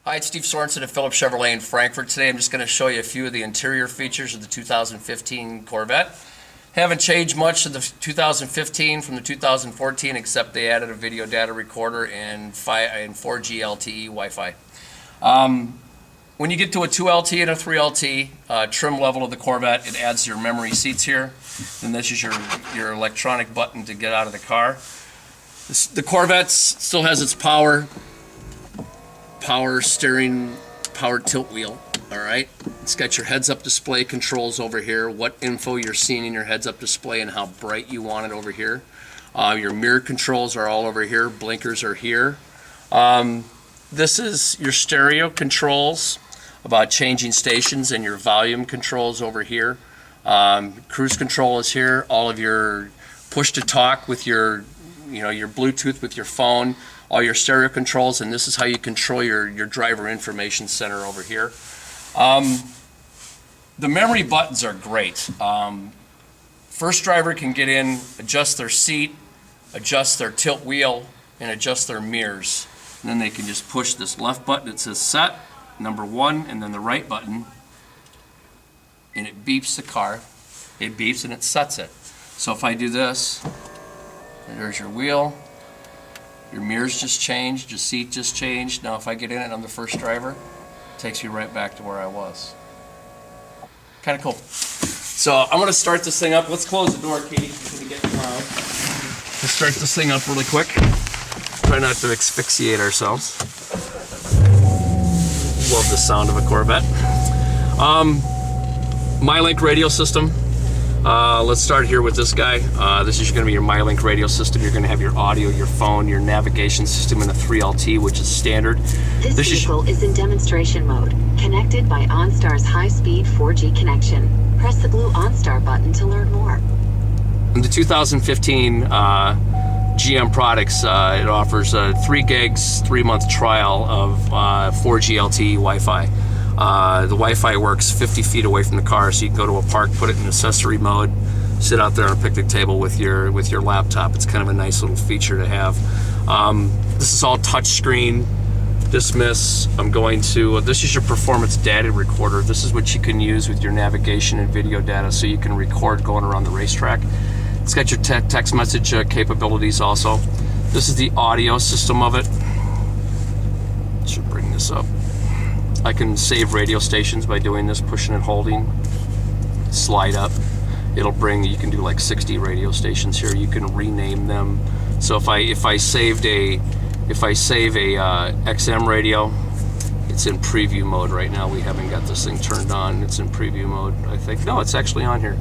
Hi, it's Steve Sorensen at Phillips Chevrolet in Frankfurt. Today I'm just going to show you a few of the interior features of the 2015 Corvette. Haven't changed much of the 2015 from the 2014 except they added a video data recorder and 4G LTE Wi-Fi. When you get to a 2LT and a 3LT trim level of the Corvette, it adds your memory seats here. And this is your electronic button to get out of the car. The Corvette still has its power steering, power tilt wheel. All right, it's got your heads-up display controls over here, what info you're seeing in your heads-up display and how bright you want it over here. Your mirror controls are all over here, blinkers are here. This is your stereo controls about changing stations, and your volume controls over here. Cruise control is here, all of your push-to-talk with your Bluetooth with your phone, all your stereo controls, and this is how you control your driver information center over here. The memory buttons are great. First driver can get in, adjust their seat, adjust their tilt wheel, and adjust their mirrors. And then they can just push this left button that says set, number 1, and then the right button, and it beeps the car. It beeps and it sets it. So if I do this, there's your wheel, your mirrors just changed, your seat just changed. Now if I get in it and I'm the first driver, it takes me right back to where I was. Kind of cool. So I'm going to start this thing up. Let's close the door, Katie, so we can get loud. Let's start this thing up really quick. Try not to asphyxiate ourselves. Love the sound of a Corvette. MyLink radio system. Let's start here with this guy. This is going to be your MyLink radio system. You're going to have your audio, your phone, your navigation system in a 3LT, which is standard. This vehicle is in demonstration mode, connected by OnStar's high-speed 4G connection. Press the blue OnStar button to learn more. In the 2015 GM products, it offers a 3 gigs, 3-month trial of 4G LTE Wi-Fi. The Wi-Fi works 50 feet away from the car, so you can go to a park, put it in accessory mode, sit out there on a picnic table with your laptop. It's kind of a nice little feature to have. This is all touch screen. Dismiss. I'm going to, this is your performance data recorder. This is what you can use with your navigation and video data, so you can record going around the racetrack. It's got your text message capabilities also. This is the audio system of it. Should bring this up. I can save radio stations by doing this, pushing and holding. Slide up. It'll bring, you can do like 60 radio stations here. You can rename them. So if I save a XM radio, it's in preview mode right now. We haven't got this thing turned on. It's in preview mode, I think. No, it's actually on here.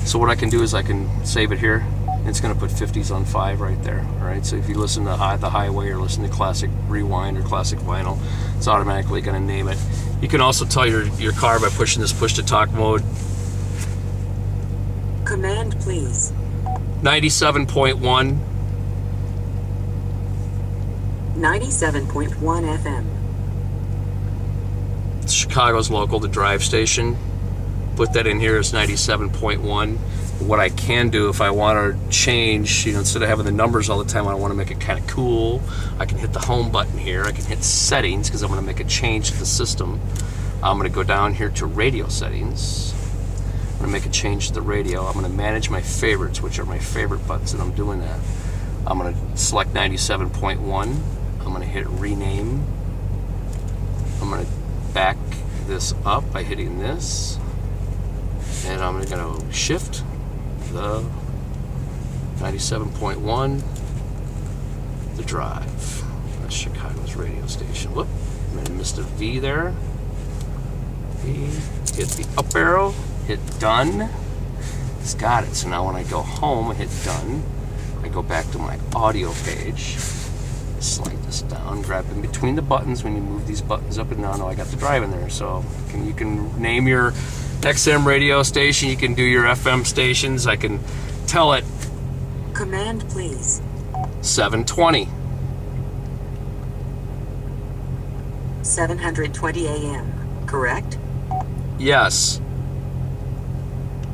So what I can do is I can save it here. It's going to put 50s on 5 right there. All right. So if you listen to the highway or listen to classic rewind or classic vinyl, it's automatically going to name it. You can also tell your car by pushing this push to talk mode. Command, please. 97.1. 97.1 FM. It's Chicago's local, the drive station. Put that in here as 97.1. What I can do if I want to change, instead of having the numbers all the time, I want to make it kind of cool. I can hit the home button here. I can hit settings because I'm going to make a change to the system. I'm going to go down here to radio settings. I'm going to make a change to the radio. I'm going to manage my favorites, which are my favorite buttons, and I'm doing that. I'm going to select 97.1. I'm going to hit rename. I'm going to back this up by hitting this. And I'm going to shift the 97.1, the drive. That's Chicago's radio station. Whoop, I missed a V there. V, hit the up arrow, hit done. It's got it. So now when I go home, I hit done. I go back to my audio page, slide this down, grab in between the buttons. When you move these buttons up and down, I got the drive in there. So you can name your XM radio station, you can do your FM stations. I can tell it Command, please. 720. 720 AM, correct? Yes.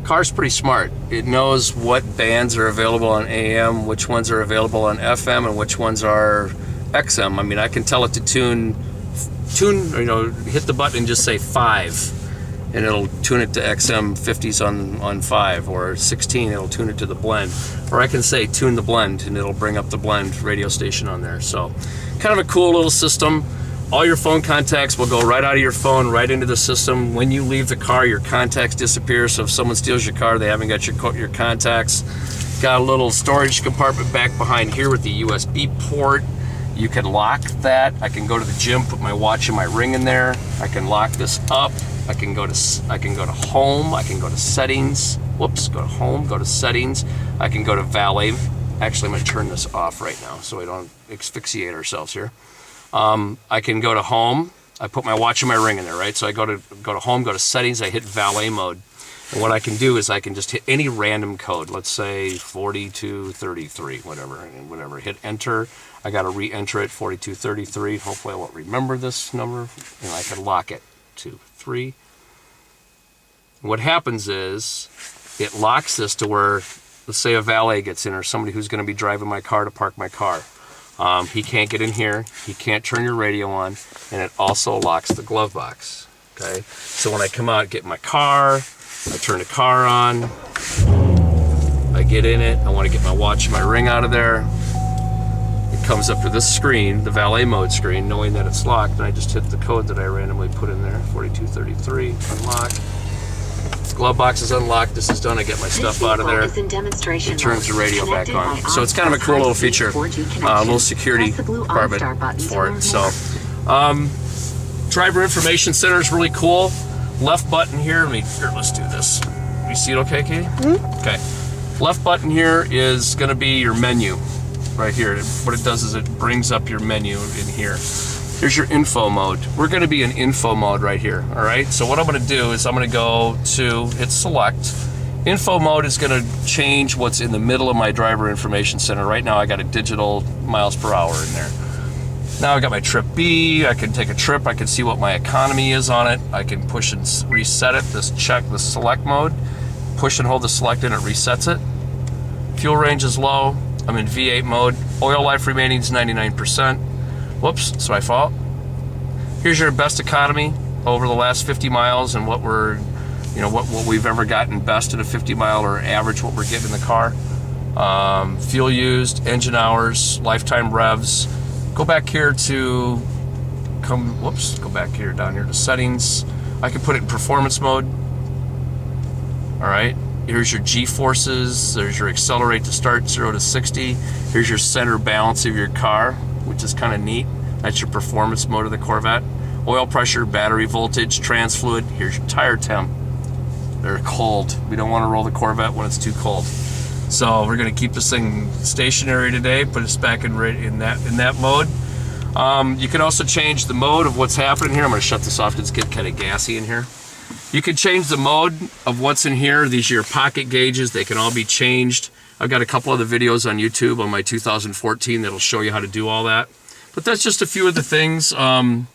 Car's pretty smart. It knows what bands are available on AM, which ones are available on FM, and which ones are XM. I mean, I can tell it to tune tune, hit the button and just say 5, and it'll tune it to XM50s on 5, or 16, it'll tune it to the blend. Or I can say tune the blend, and it'll bring up the blend radio station on there. So kind of a cool little system. All your phone contacts will go right out of your phone, right into the system. When you leave the car, your contacts disappear. So if someone steals your car, they haven't got your contacts. Got a little storage compartment back behind here with the USB port. You can lock that. I can go to the gym, put my watch and my ring in there. I can lock this up. I can go to home. I can go to settings. Whoops, go to home, go to settings. I can go to valet. Actually, I'm going to turn this off right now so we don't asphyxiate ourselves here. I can go to home. I put my watch and my ring in there, right? So I go to home, go to settings, I hit valet mode. And what I can do is I can just hit any random code. Let's say 4233, whatever. Hit enter. I got to re-enter it, 4233. Hopefully I won't remember this number. And I can lock it, 2, 3. What happens is it locks this to where, let's say a valet gets in, or somebody who's going to be driving my car to park my car. He can't get in here, he can't turn your radio on, and it also locks the glove box, okay? So when I come out and get in my car, I turn the car on, I get in it, I want to get my watch and my ring out of there. It comes up to this screen, the valet mode screen, knowing that it's locked, and I just hit the code that I randomly put in there, 4233, unlock. Glove box is unlocked. This is done. I get my stuff out of there. It turns the radio back on. So it's kind of a cool little feature, a little security compartment for it. So driver information center is really cool. Left button here. Let's do this. You see it okay, Katie? Mm-hmm. Okay. Left button here is going to be your menu right here. What it does is it brings up your menu in here. Here's your info mode. We're going to be in info mode right here, all right? So what I'm going to do is I'm going to go to hit select. Info mode is going to change what's in the middle of my driver information center. Right now I got a digital miles per hour in there. Now I got my trip B. I can take a trip. I can see what my economy is on it. I can push and reset it. Check the select mode. Push and hold the select and it resets it. Fuel range is low. I'm in V8 mode. Oil life remaining is 99%. Whoops, that's my fault. Here's your best economy over the last 50 miles and what we've ever gotten best in a 50 mile or average what we're getting in the car. Fuel used, engine hours, lifetime revs. Go back here to go back here down here to settings. I can put it in performance mode. All right. Here's your G-forces. There's your accelerate to start 0 to 60. Here's your center balance of your car, which is kind of neat. That's your performance mode of the Corvette. Oil pressure, battery voltage, trans fluid. Here's your tire temp. They're cold. We don't want to roll the Corvette when it's too cold. So we're going to keep this thing stationary today, put us back in that mode. You can also change the mode of what's happening here. I'm going to shut this off because it's getting kind of gassy in here. You can change the mode of what's in here. These are your pocket gauges. They can all be changed. I've got a couple of the videos on YouTube on my 2014 that'll show you how to do all that. But that's just a few of the things that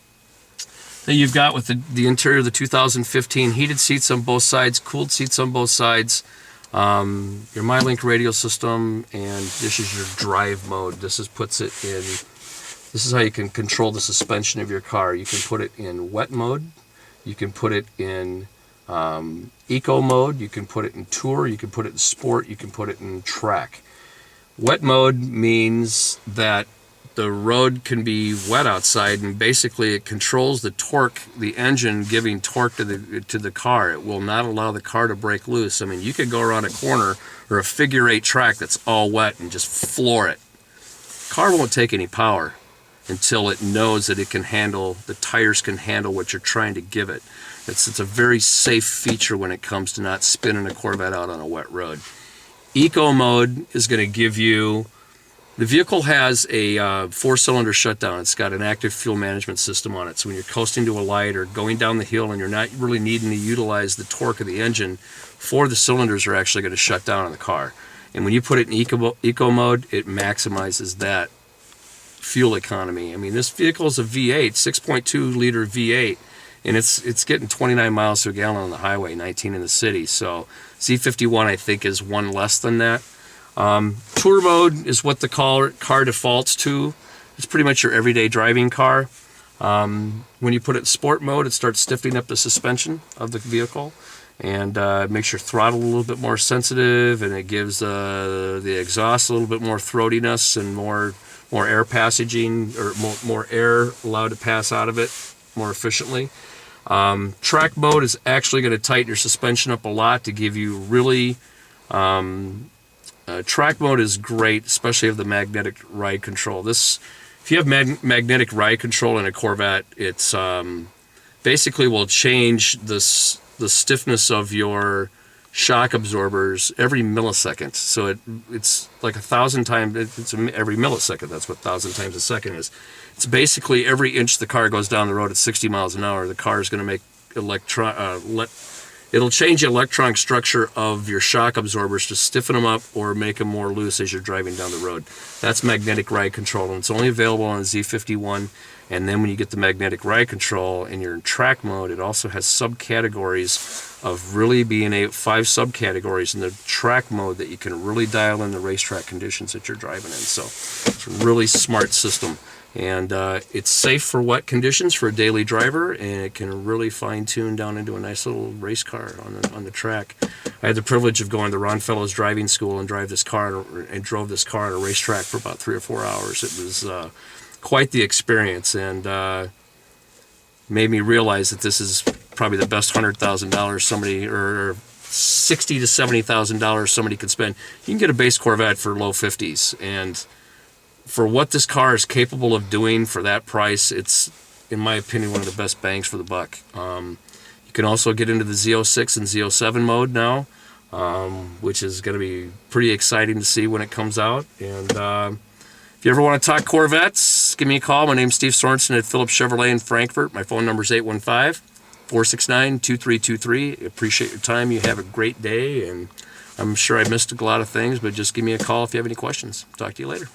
you've got with the interior of the 2015. Heated seats on both sides, cooled seats on both sides, your MyLink radio system, and this is your drive mode. This is how you can control the suspension of your car. You can put it in wet mode. You can put it in eco mode, you can put it in tour, you can put it in sport, you can put it in track. Wet mode means that the road can be wet outside, and basically it controls the torque, the engine giving torque to the car. It will not allow the car to break loose. I mean, you could go around a corner or a figure-8 track that's all wet and just floor it. Car won't take any power until it knows that it can handle, the tires can handle what you're trying to give it. It's a very safe feature when it comes to not spinning a Corvette out on a wet road. Eco mode is going to give you, the vehicle has a 4-cylinder shutdown. It's got an active fuel management system on it. So when you're coasting to a light or going down the hill and you're not really needing to utilize the torque of the engine, 4 of the cylinders are actually going to shut down on the car. And when you put it in eco mode, it maximizes that fuel economy. I mean, this vehicle is a V8, 6.2 liter V8, and it's getting 29 miles to a gallon on the highway, 19 in the city. So Z51, I think, is one less than that. Tour mode is what the car defaults to. It's pretty much your everyday driving car. When you put it in sport mode, it starts stiffening up the suspension of the vehicle, and makes your throttle a little bit more sensitive, and it gives the exhaust a little bit more throatiness and more air passaging, or more air allowed to pass out of it more efficiently. Track mode is actually going to tighten your suspension up a lot to give you really. Track mode is great, especially of the magnetic ride control. If you have magnetic ride control in a Corvette, it's basically will change the stiffness of your shock absorbers every millisecond. So it's like 1,000 times. It's every millisecond. That's what 1,000 times a second is. It's basically every inch the car goes down the road at 60 miles an hour, the car is going to make it'll change the electronic structure of your shock absorbers to stiffen them up or make them more loose as you're driving down the road. That's magnetic ride control, and it's only available on Z51. And then when you get the magnetic ride control and you're in track mode, it also has subcategories of really being 5 subcategories in the track mode that you can really dial in the racetrack conditions that you're driving in. So it's a really smart system. And it's safe for wet conditions for a daily driver, and it can really fine-tune down into a nice little race car on the track. I had the privilege of going to Ron Fellows driving school and drove this car on a racetrack for about 3 or 4 hours. It was quite the experience, and made me realize that this is probably the best $100,000 somebody, or $60,000 to $70,000 somebody could spend. You can get a base Corvette for low 50s, and for what this car is capable of doing for that price, it's, in my opinion, one of the best bangs for the buck. You can also get into the Z06 and Z07 mode now, which is going to be pretty exciting to see when it comes out. And if you ever want to talk Corvettes, give me a call. My name's Steve Sorensen at Phillips Chevrolet in Frankfurt. My phone number is 815-469-2323. Appreciate your time. You have a great day, and I'm sure I missed a lot of things, but just give me a call if you have any questions. Talk to you later.